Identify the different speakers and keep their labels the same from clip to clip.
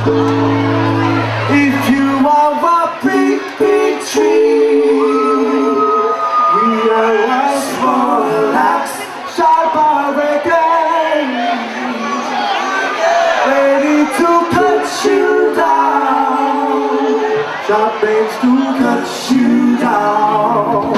Speaker 1: If you are a big, big tree, we are a small axe, sharp again, ready to cut you down, sharp blades to cut you down.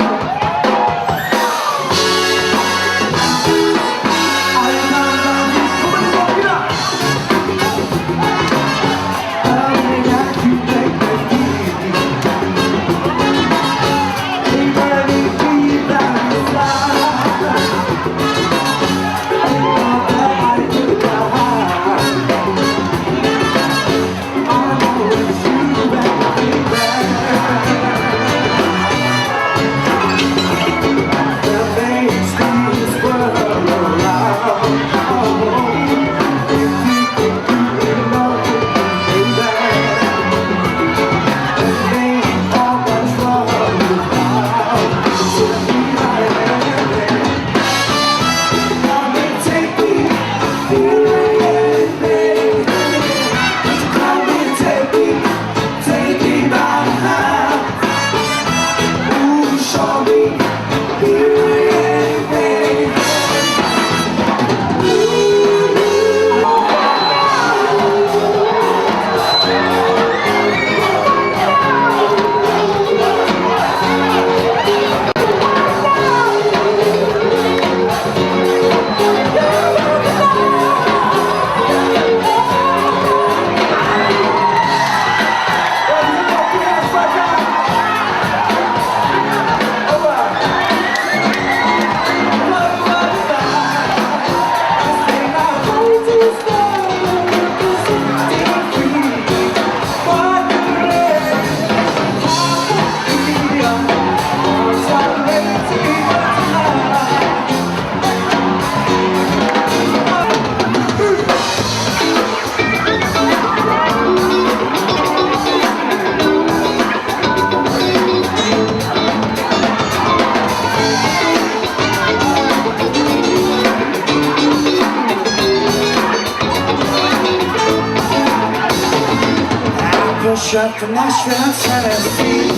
Speaker 2: Shut from Nashville, Tennessee.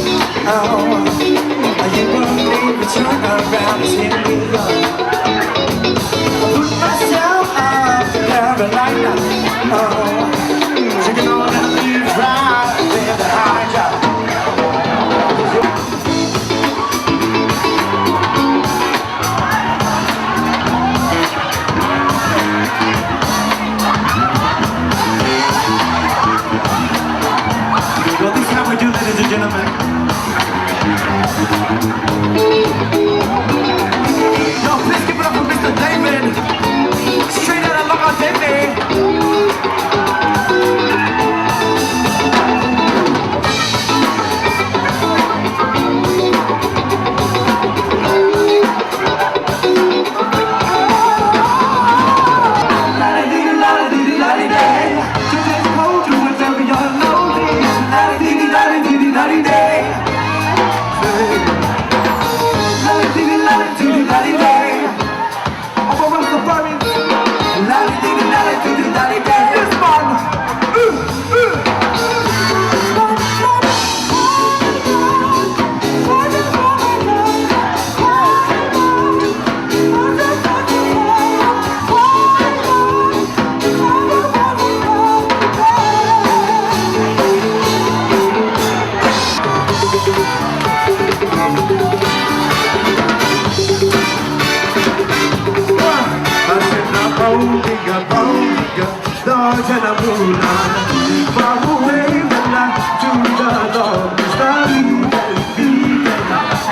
Speaker 2: Oh, you won't leave me, turn around and see me go. I put myself up to Carolina. Oh, taking on a lead ride with the high job. Well, this is how we do, ladies and gentlemen. Yo, please give it up for Mr. David. Straight out of Long Island, David. Stars and a moonlight, far away when I to the Lord.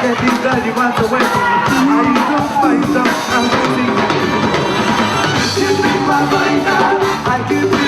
Speaker 2: Everybody wants to wait. I don't fight them, I'm waiting. Give me my mind now, I give you.